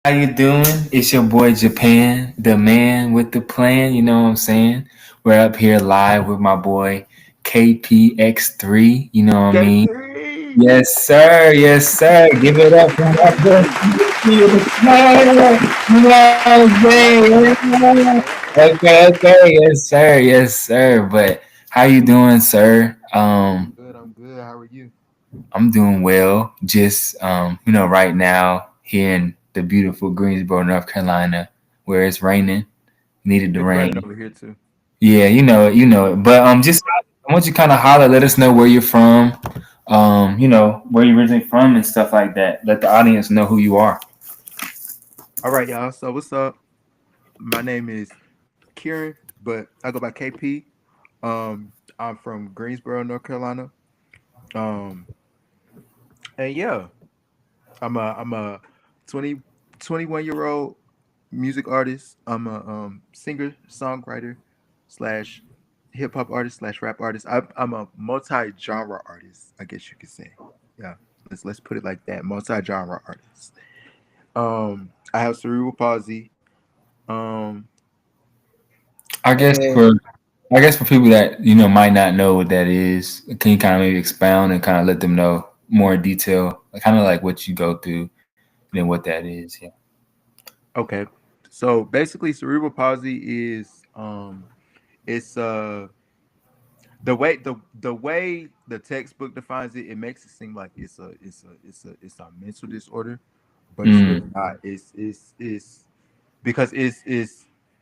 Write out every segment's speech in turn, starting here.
How you doing? It's your boy Japan, the man with the plan. You know what I'm saying? We're up here live with my boy KPX3. You know what I mean? K3. Yes, sir. Yes, sir. Give it up for my boy KP with the plan. You know what I'm saying? Okay, okay. Yes, sir. Yes, sir. But how you doing, sir? I'm good. I'm good. How are you? I'm doing well. Just right now here in the beautiful Greensboro, North Carolina, where it's raining. Needed the It's raining rain. over here too. Yeah, you know it. But just I want you to kind of holler, let us know where you're from, where you're originally from and stuff like that. Let the audience know who you are. All right, y'all. So what's up? My name is Kieran, but I go by KP. I'm from Greensboro, North Carolina. Um, and yeah, I'm a 20 21 year old music artist. I'm a singer, songwriter, slash hip hop artist slash rap artist. I'm a multi genre artist, I guess you could say. Yeah, let's put it like that. Multi genre artist. I have cerebral palsy. Um, I guess and for I guess for people that might not know what that is, can you kind of maybe expound and kind of let them know more in detail, kind of like what you go through and what that is? Yeah. okay, so basically, cerebral palsy is it's the way the textbook defines it. It makes it seem like it's a mental disorder, but it's really Mm, not. It's because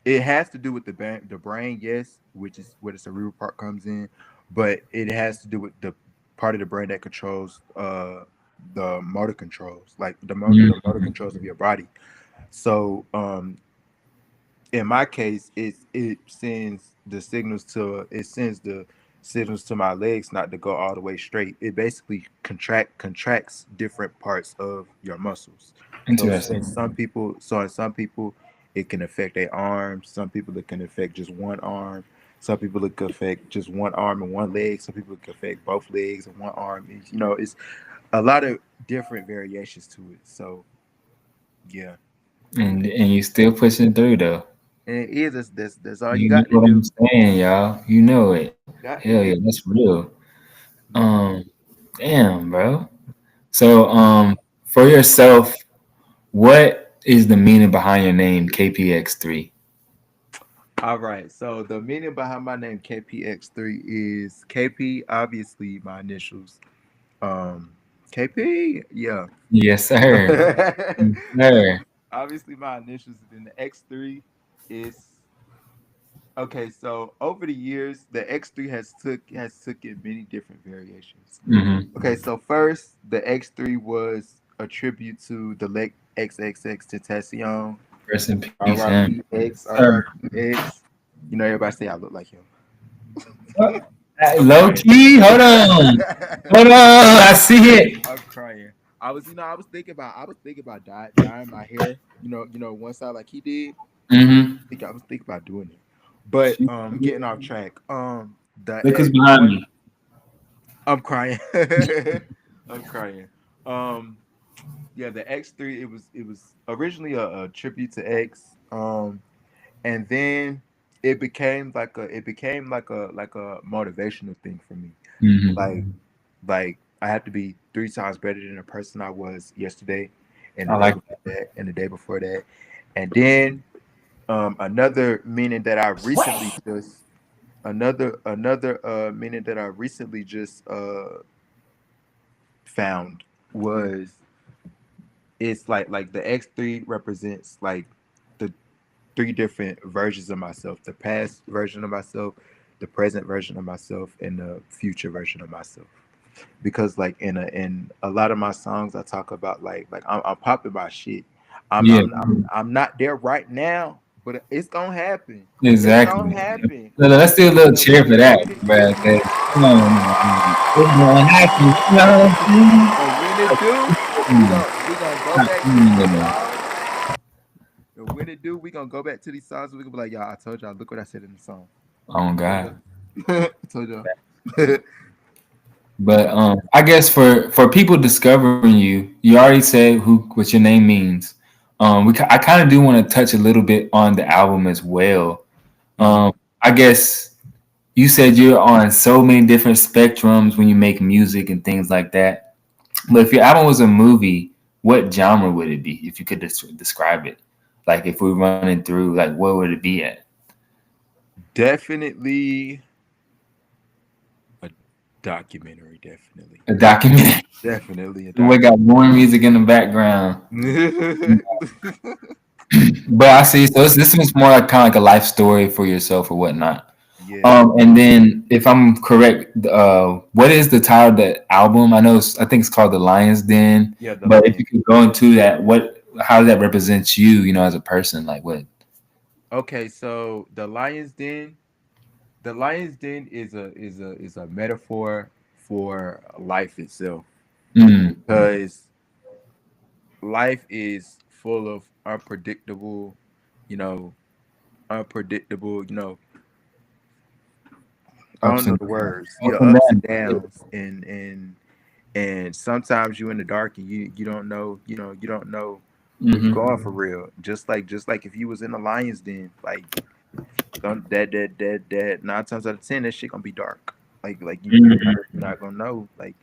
it has to do with the brain, yes, which is where the cerebral part comes in, but it has to do with the part of the brain that controls the motor controls, like the motor mm, controls of your body. So in my case, it sends the signals to my legs not to go all the way straight. It basically contracts different parts of your muscles. interesting. In some people, it can affect their arms. Some people it can affect just one arm. Some people it can affect just one arm and one leg. Some people it can affect both legs and one arm. It's a lot of different variations to it. So yeah, And you still pushing through though. and it is that's all you You know got to what I'm do. saying, y'all. You know it. Got to Hell yeah, do. that's real. Mhm. Um, damn, bro. So, for yourself, what is the meaning behind your name, KPX3? All right. So the meaning behind my name KPX3 is KP, obviously my initials. Um KP, yeah. Yes, sir. Yes, sir. Obviously my initials, and then the X3 is okay. So over the years, the X3 has took in many different variations. Mm-hmm. Okay, so first the X3 was a tribute to the late XXX Tentacion. Rest in peace, him. RIP X, Sir. RIP X. Everybody say I look like him. I'm Low crying. key, hold on. Hold on. I see it. I'm crying. I was thinking about dyeing my hair. One side like he did. Mm-hmm. I was thinking about doing it, but getting off track. Look who's behind me. I'm crying. I'm crying. Um, yeah, the X3. It was originally a tribute to X. And then it became like a motivational thing for me. Like Mm-hmm. like I have to be three times better than the person I was yesterday, and the I day like before that, and the day before that, and then another meaning that I recently just another meaning that I recently just found was it's like the X3 represents like the three different versions of myself: the past version of myself, the present version of myself, and the future version of myself. Because like in a lot of my songs, I talk about like I'm popping my shit. I'm Yeah, I'm I'm not there right now, but it's gonna happen. It's gonna exactly. happen. No, no, let's do a little And cheer when for it that, when it bro. do, 'Cause, come on, man. It's gonna happen. You know what I'm saying? and when it do, we gonna go back to these songs. And when it do, we gonna go back to these songs. We gonna be like, y'all, I told y'all. Look what I said in the song. Oh Told God. y'all. I told y'all. But I guess for people discovering you, you already said who what your name means. I kind of do want to touch a little bit on the album as well. Mhm. I guess you said you're on so many different spectrums when you make music and things like that. But if your album was a movie, what genre would it be if you could describe it? Like if we're running through, like what would it be at? Definitely a documentary. Definitely, A documentary. definitely a We got boring music in the background. documentary. But I see. So this is more like kind of like a life story for yourself or whatnot. Yeah, And then if I'm correct, what is the title of the album? I think it's called The Lion's Den. yeah. The But if you Lion. could go into that, how does that represent you? You know, as a person, like what? Okay, so the Lion's Den is a metaphor for life itself Mm, because life is full of unpredictable, you know, unpredictable, I ups don't know and the words. Yeah, ups and ups and downs. downs, and sometimes you in the dark and you don't know, you don't know where you're Mm-hmm. going for real. Just like if you was in the lion's den, like don't that 9 times out of 10 that shit gonna be dark. Like you're not gonna know. Like,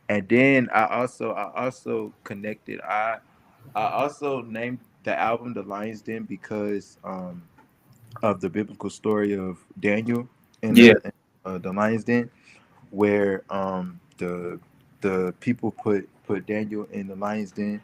and then I also connected. I also named the album The Lion's Den because of the biblical story of Daniel in Yeah, the lion's den, where the people put Daniel in the lion's den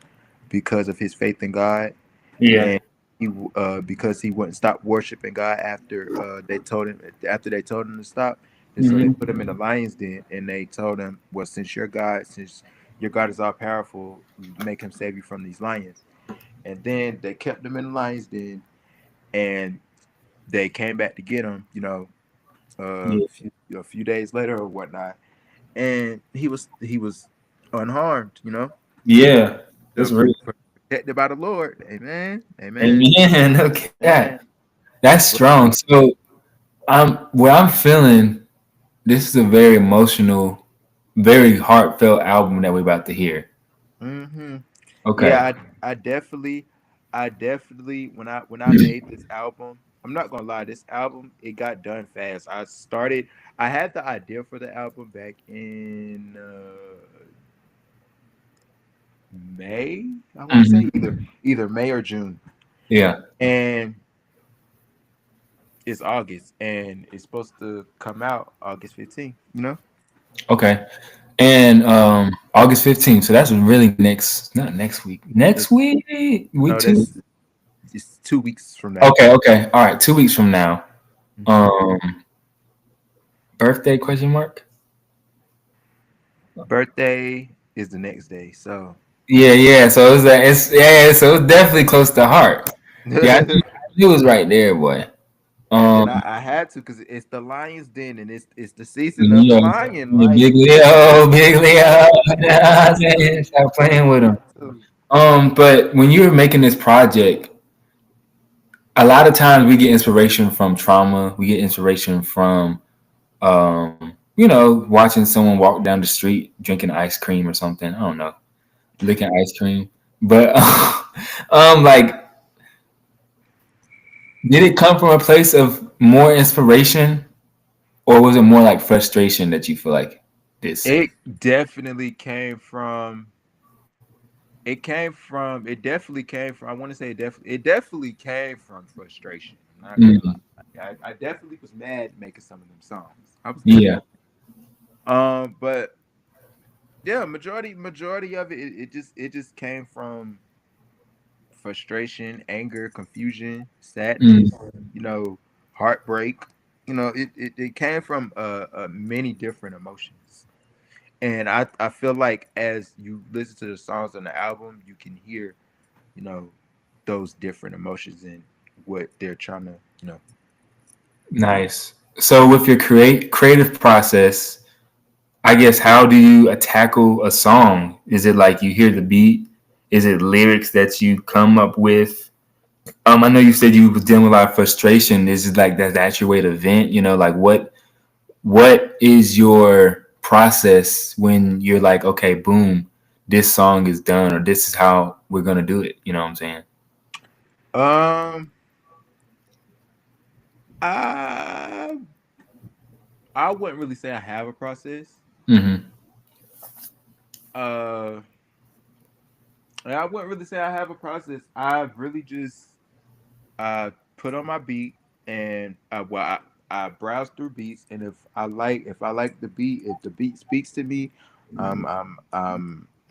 because of his faith in God, yeah. and because he wouldn't stop worshiping God after they told him to stop, and so they Mm-hmm. put him in the lion's den, and they told him, well, since your God is all powerful, make him save you from these lions, and then they kept him in the lion's den, and they came back to get him, Yeah, a few days later or whatnot, and he was unharmed, yeah. That's real. protected by the Lord. Amen. Amen. Amen. Okay, Amen. that's But strong. So what I'm feeling. This is a very emotional, very heartfelt album that we're about to hear. hmm Okay. yeah, I definitely when I made this album, I'm not gonna lie, this album it got done fast. I had the idea for the album back in May. I want to say Mhm. either May or June, Yeah. and it's August, and it's supposed to come out August 15th. Okay. And August 15th. So that's really not next week. Next It's week? Week no, two? that's it's 2 weeks from now. Okay, okay. All right. 2 weeks from now. Mhm. Um birthday question mark? Birthday is the next day, so Yeah, yeah. So so it's definitely close to heart. Yeah, I knew it was right there, boy. and Um I had to because it's the lion's den and it's the season of the yeah, lion. yeah, Like Big Leo, Big Leo. I Stop playing with him. had to. But when you were making this project, a lot of times we get inspiration from trauma. We get inspiration from, watching someone walk down the street drinking ice cream or something. I don't know, licking ice cream. But, like, did it come from a place of more inspiration, or was it more like frustration that you feel like this? It definitely came from. It came from. It definitely came from. I want to say it definitely came from frustration. I'm not gonna lie. Mm, I definitely was mad making some of them songs. I was mad. yeah, But yeah, majority of it just came from frustration, anger, confusion, mm, sadness, you know, heartbreak. It came from many different emotions. And I feel like as you listen to the songs on the album, you can hear, you know, those different emotions and what they're trying to. nice. So with your creative process, I guess how do you tackle a song? Is it like you hear the beat? Is it lyrics that you come up with? I know you said you was dealing with a lot of frustration. Is it like that's your way to vent? Like what is your process when you're like, okay, boom, this song is done, or this is how we're gonna do it? You know what I'm saying? Um, I I wouldn't really say I have a process. Mm-hmm. Uh, I wouldn't really say I have a process. I really just put on my beat and I browse through beats, and if I like the beat, if the beat speaks to me, I'm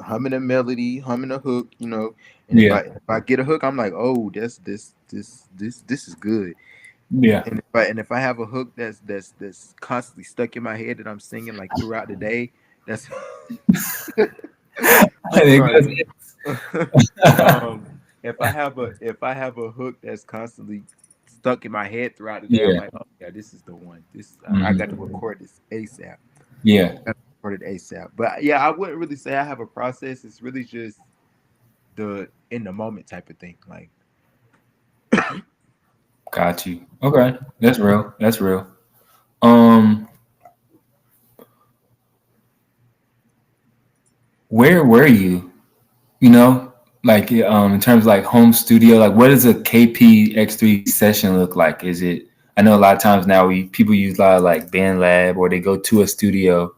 humming a melody, humming a hook, you know. And Yeah. if I get a hook, I'm like, oh, this is good. Yeah. And if I have a hook that's constantly stuck in my head that I'm singing like throughout the day, that's I'm crying. If I have a hook that's constantly stuck in my head throughout the day, I'm Yeah. like, oh yeah, this is the one. This I got to Mm-hmm. record this ASAP. Yeah. I record it ASAP. But yeah, I wouldn't really say I have a process. It's really just the in the moment type of thing. Like, Got you. Okay. That's real. That's real. Um, where were you? You know, like in terms of like home studio, like what does a KPX3 session look like? Is it? I know a lot of times now we people use a lot of like BandLab or they go to a studio.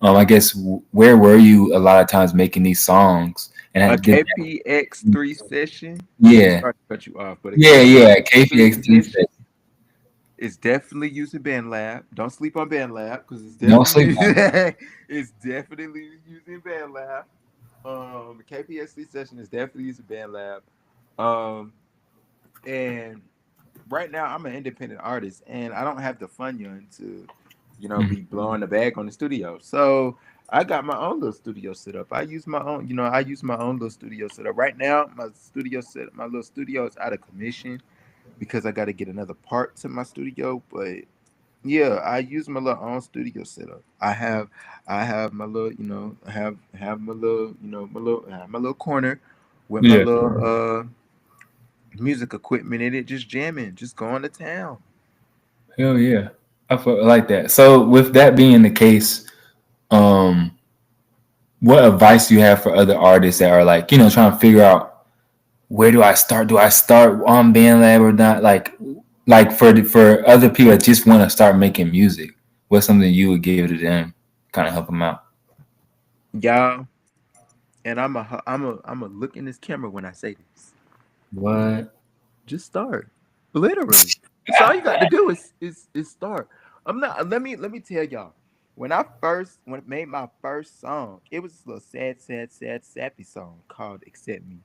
I guess where were you a lot of times making these songs and a did KPX3 session. yeah, Sorry to cut you off, but a yeah, KPX3 KPX3 session is definitely using BandLab. Don't sleep on BandLab because don't sleep on it's definitely using BandLab. KPX3 session is definitely using BandLab. Um, and right now I'm an independent artist and I don't have the fun to, it. be blowing the bag on the studio. So I got my own little studio set up. I use my own little studio set up. Right now, my little studio is out of commission because I got to get another part to my studio. But yeah, I use my little own studio setup. I have my little, have my little, my little corner with my Yeah, little music equipment in it, just jamming, just going to town. hell yeah, like that. So with that being the case, um, what advice do you have for other artists that are like trying to figure out where do I start? Do I start on BandLab or not? Like for other people that just want to start making music, what's something you would give to them, kind of help them out? Y'all, and I'm a look in this camera when I say this. What? Just start. Literally. That's all you got to do is start. I'm not let me tell y'all. When I made my first song, it was a little sad, sappy song called Accept Me.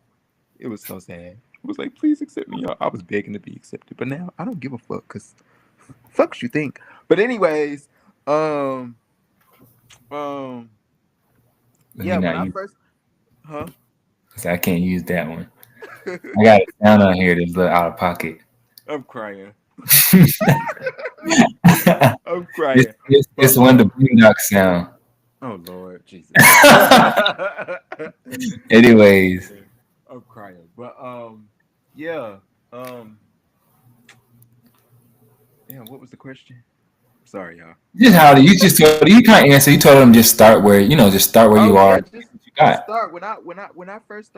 It was so sad. It was like, please accept me, y'all. I was begging to be accepted. But now I don't give a fuck because fuck what you think. But anyways, um, um, Let me yeah, when not I use. first huh? 'Cause I can't use that one. I got a sound on here that's a little out of pocket. I'm crying. it's, I'm crying. But it's one of the Boondock sound. oh Lord Jesus. Anyways, I'm crying. But yeah. Um damn, what was the question? Sorry, y'all. just how you just told you can't answer. You told them just start where just start where you Oh are. yeah, What you just got? start when I first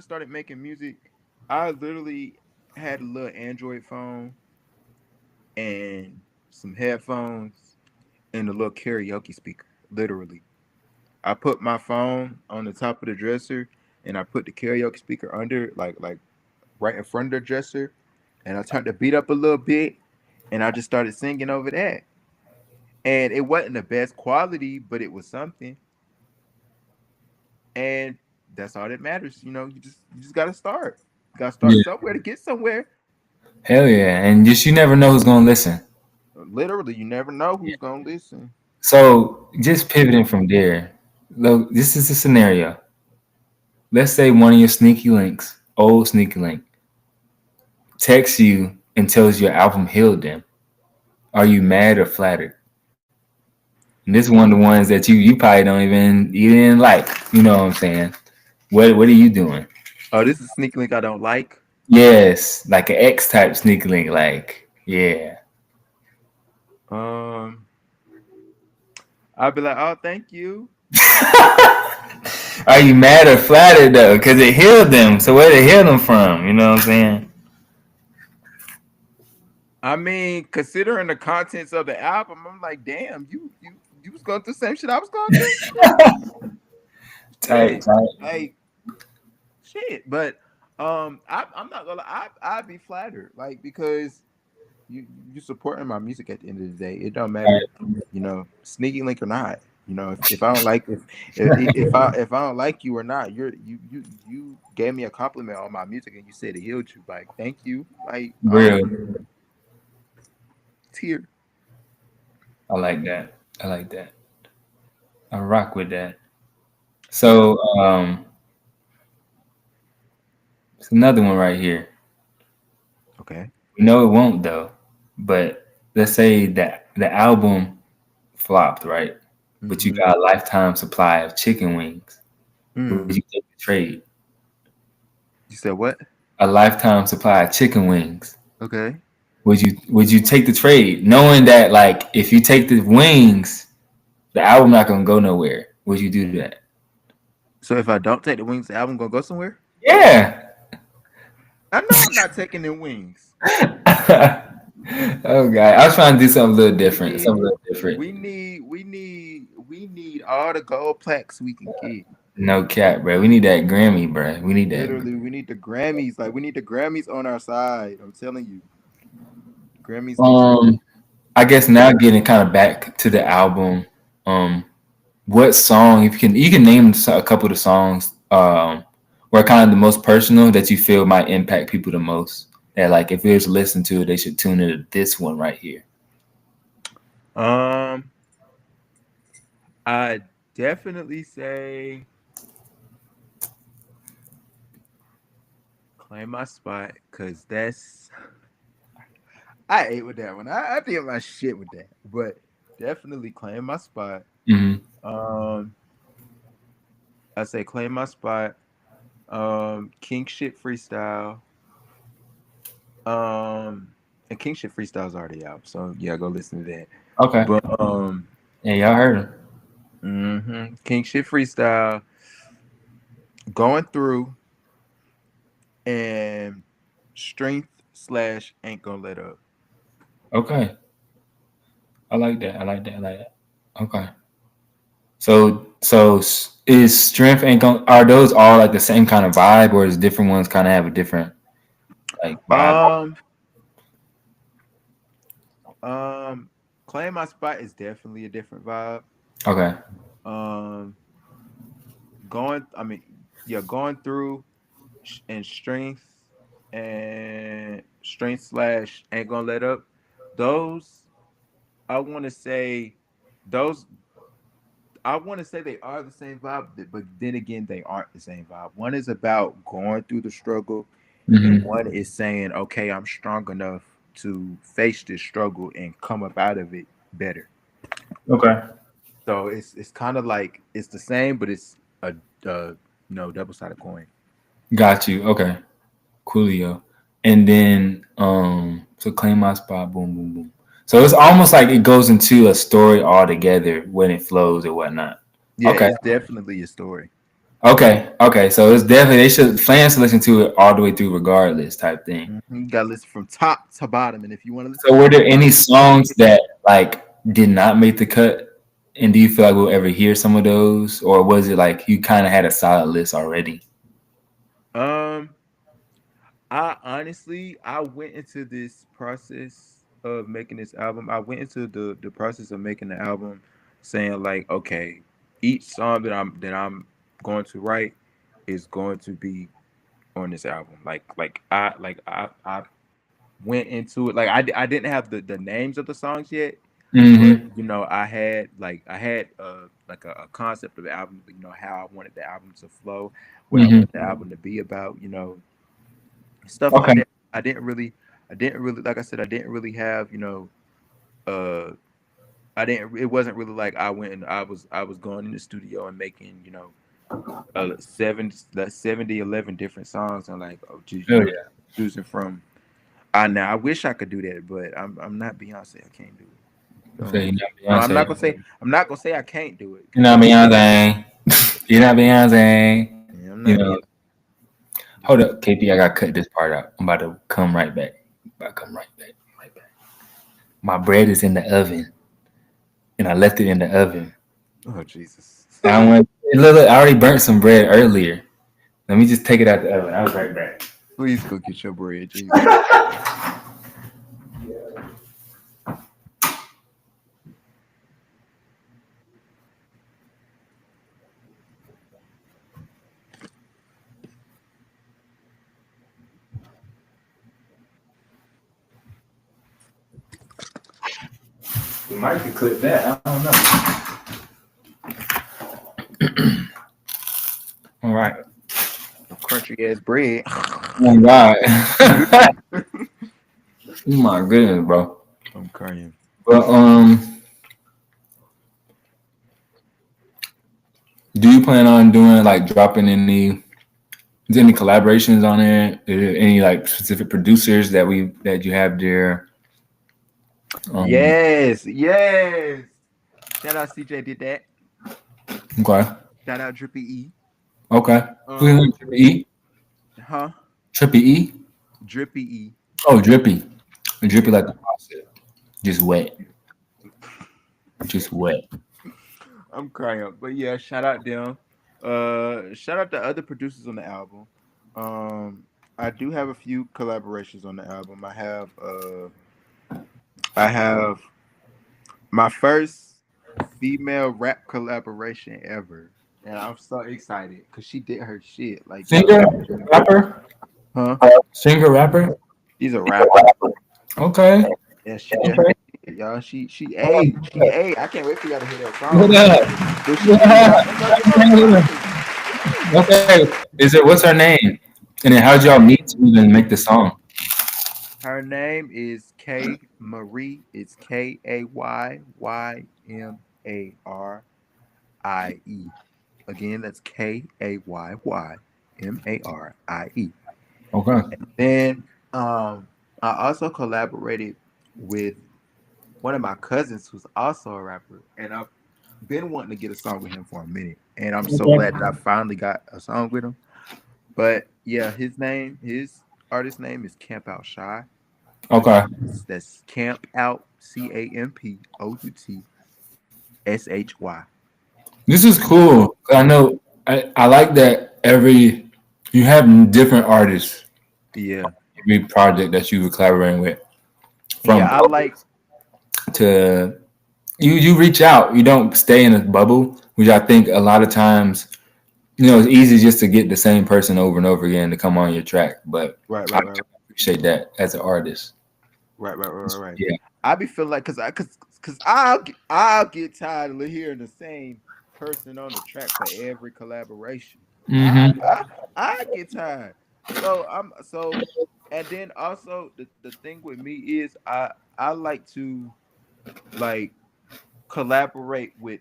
started making music, I literally had a little Android phone and some headphones and a little karaoke speaker. Literally. I put my phone on the top of the dresser and I put the karaoke speaker under like right in front of the dresser and I turned the beat up a little bit and I just started singing over that. And it wasn't the best quality, but it was something. And that's all that matters. You just gotta start. You gotta start Yeah, somewhere to get somewhere. hell yeah, and just you never know who's gonna listen. Literally, you never know who's gonna listen. So just pivoting from there, look, this is a scenario. Let's say one of your sneaky links, old sneaky link, texts you and tells your album healed them. Are you mad or flattered? And this is one of the ones that you probably don't even you didn't like. You know what I'm saying? What are you doing? Oh, this is a sneak link I don't like. Yes, like an X type sneaky link. Like yeah, Um, I'd be like, oh, thank you. Are you mad or flattered though? Because it healed them. So where did it heal them from? You know what I'm saying? I mean, considering the contents of the album, I'm like, damn, you was going through the same shit I was going through. Tight, Shit, tight. like shit. But I'm not gonna. I'd be flattered, like because you supporting my music at the end of the day. It don't matter, sneaky link or not. If I don't like if I don't like you or not, you gave me a compliment on my music and you said it healed you. Like, thank you. Like, Real. tear. I like that. I like that. I rock with that. So it's another one right here. Okay. We know it won't though, but let's say that the album flopped, right? But you Mm-hmm. got a lifetime supply of chicken wings. Would Mm. you take the trade? You said what? A lifetime supply of chicken wings. Okay. Would you take the trade, knowing that like if you take the wings, the album not gonna go nowhere? Would you do that? So if I don't take the wings, the album gonna go somewhere? Yeah. I know I'm not taking the wings. Oh god, I was trying to do something a little We different. need, Something a little different. we need all the gold plaques we can get. No cap, bro. We need that Grammy, bro. We need that. Literally, we need the Grammys. Like, we need the Grammys on our side. I'm telling you, Grammys get you. Um, I guess now getting kind of back to the album. What song? If you can name a couple of the songs, were kind of the most personal that you feel might impact people the most. That like if they was to listen to it, they should tune into this one right here. Um, I definitely say claim my spot because that's I ate with that one. I did my shit with that, but definitely claim my spot. Mm-hmm. Um, I say claim my spot. King shit freestyle. And King shit freestyle is already out, so yeah, go listen to that. Okay. But Yeah, y'all heard him. King shit freestyle, going through, and strength / ain't gonna let up. Okay. I like that. I like that. I like that. Okay. So is strength and are those all like the same kind of vibe, or is different ones kind of have a different like vibe? Claim my spot is definitely a different vibe. Okay. Um, going, I mean, yeah, going through and strength / ain't gonna let up. Those I want to say, those I want to say they are the same vibe, but then again, they aren't the same vibe. One is about going through the struggle, and Mm-hmm. one is saying, "Okay, I'm strong enough to face this struggle and come up out of it better." Okay. So it's kind of like it's the same, but it's a double-sided coin. Got you. Okay. Coolio. And then so claim my spot, boom, boom, boom. So it's almost like it goes into a story altogether when it flows or whatnot. Yeah, Okay. it's definitely a story. Okay. Okay. So it's definitely they should fans listen to it all the way through regardless type thing. You gotta listen from top to bottom, and if you want to listen So from were top there to any bottom, songs that like did not make the cut? And do you feel like we'll ever hear some of those? Or was it like you kind of had a solid list already? um, I went into this process of making this album. I went into the process of making the album, saying like, okay, each song that I'm going to write is going to be on this album. I went into it like I didn't have the names of the songs yet, but Mm-hmm. I had like a concept of the album, how I wanted the album to flow, what I Mm-hmm. wanted the album to be about, stuff like Okay. that. I didn't really like I said, I didn't really have, uh I didn't it wasn't really like I went and I was going in the studio and making, 11 different songs and like, oh geez, Oh yeah. choosing from. Now I wish I could do that, but I'm not Beyonce. I can't do it. So you know No, I'm Beyonce. not gonna say I can't do it You because know Beyonce. You're not Beyonce. Yeah, I'm You not know. being. Hold up, KP. I gotta cut this part out. I'm about to come right back. About to come right back. Right back. My bread is in the oven, and I left it in the oven. Oh Jesus! I went. Look, I already burnt some bread earlier. Let me just take it out the oven. I was right back. Please go get your bread, Jesus. We might could clip that. I don't know. All right. Crunchy ass bread. Oh my god. Oh my goodness, bro. I'm crying. But do you plan on doing like dropping any collaborations on it? Any like specific producers that you have there? Um, Yes, yes. Shout out CJ did that. okay, Shout out Drippy E. okay. Who's Um, name? Trippy E? huh? Trippy E? Drippy E. Oh, Drippy. Drippy Yeah. like the faucet. Just wet. Just wet. I'm crying. But yeah, shout out them. Shout out the other producers on the album. I do have a few collaborations on the album. I have my first female rap collaboration ever. And I'm so excited because she did her shit. Like, yo, Singer, rapper, huh? singer, rapper. She's a rapper. Okay. Yeah, she did her Okay. shit, y'all. She ate. I can't wait for y'all to hear that What song. up? But she ate. Yeah. No, you know the song is. Okay. Is it what's her name? And then how'd y'all meet to even make the song? Her name is K Marie. It's Kayymare. Again, that's Kayymare. Okay. Then I also collaborated with one of my cousins who's also a rapper, and I've been wanting to get a song with him for a minute, and I'm so glad that I finally got a song with him. But yeah, his artist name is Camp Out Shy. Again, Okay. that's Camp Out CampOutShy. This is cool. I know I like that you have different artists Yeah, every project that you were collaborating with. yeah, From I like. to you reach out. You don't stay in a bubble, which I think a lot of times, it's easy just to get the same person over and over again to come on your track. But Right, I right, right, appreciate that as an artist. right. Yeah. I be feeling like I'll get tired of hearing the same person on the track for every collaboration. I Mm-hmm. I, I get tired. So and then also the thing with me is I like to like collaborate with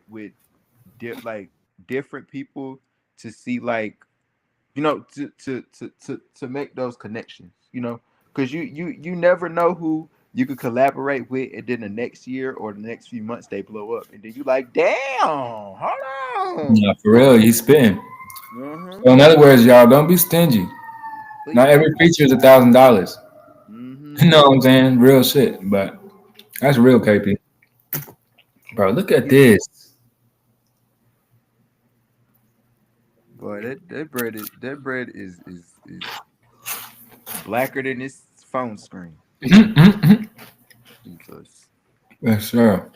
different people to see like to make those connections, because you never know who you could collaborate with, and then the next year or the next few months they blow up, and then you like, damn, hold on. Yeah, for real, he's spitting. Mm-hmm. So in other words, y'all don't be stingy. Not Please every don't. feature is $1,000. Mm-hmm. You know what I'm saying? Real shit. But that's real, KP. Bro, look at Yeah. this. Boy, that bread is blacker than this phone screen. Jesus. Yes, sir.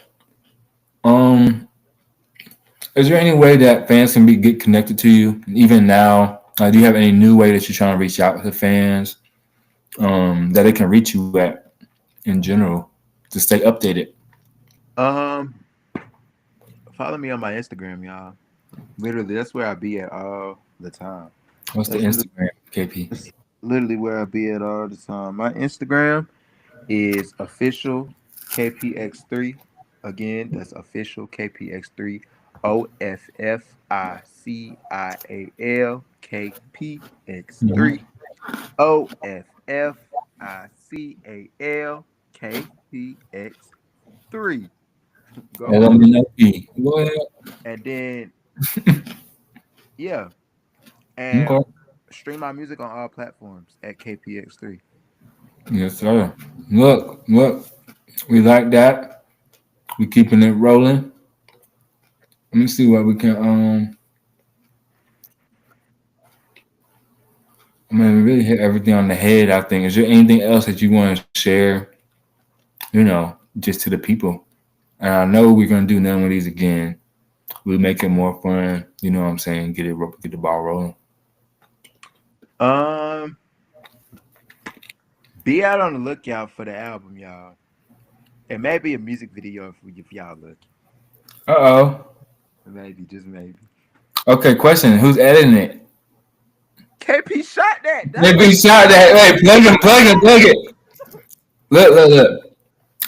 Um, is there any way that fans can get connected to you even now? Do you have any new way that you're trying to reach out to fans? That they can reach you at in general to stay updated. Um, Follow me on my Instagram, y'all. Literally, that's where I be at all the time. What's the That's literally, Instagram, KP? that's literally where I be at all the time. My Instagram is official KPX3. Again, that's official KPX3. OFFICIALKPX3. OFFICALKPX3. Go follow me. LMNOP. Go ahead. And then Yeah, and Okay. stream my music on all platforms at KPX3. Yes, sir. Look, we like that. We keeping it rolling. Let me see what we can. I mean, we really hit everything on the head. I think. Is there anything else that you want to share? Just to the people. And I know we're gonna do none of these again. We'll make it more fun. You know what I'm saying? Get the ball rolling. Um, be out on the lookout for the album, y'all. It may be a music video if y'all look. Oh. Maybe, just maybe. Okay. Question: Who's editing it? KP shot that. Maybe shot that. Hey, plug it. Look.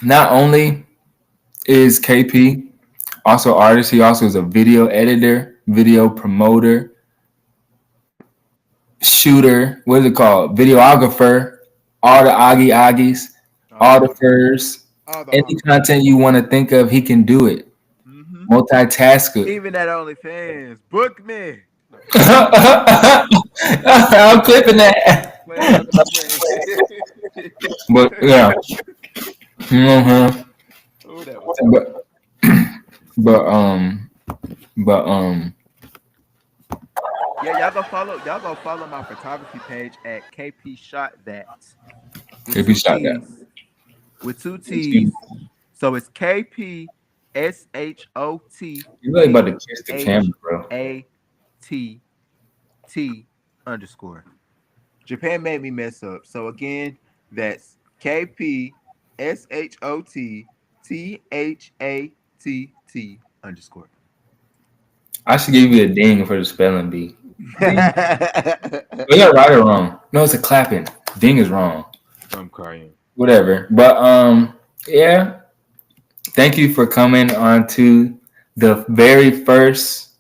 Not only is KP also artist, he also is a video editor, video promoter, shooter. What is it called? Videographer. All the Aggies, all the furs, any content you want to think of, he can do it. Mm-hmm. Multitasker. Even at OnlyFans, book me. I'm clipping that. But yeah. Mm-hmm. Oh, that was but yeah, y'all go follow my photography page at KP Shot That. KP Shot That with 2 T's. So it's KP SHOT. You're really about to kiss the camera, bro. ATT_. Japan made me mess up. So again, that's KP SHOT_. I should give you a ding for the spelling bee. Is that right or wrong? No, it's a clapping. Ding is wrong. I'm crying. Whatever. But yeah. Thank you for coming on to the very first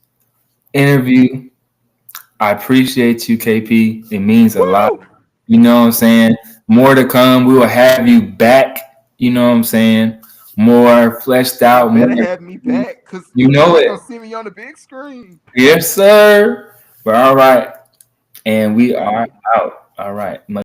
interview. I appreciate you, KP. It means a lot. You know what I'm saying? More to come. We will have you back. You know what I'm saying? More fleshed out. You better have me back, because you know it. You're gonna see me on the big screen. Yes, sir. But all right. And we are out. All right.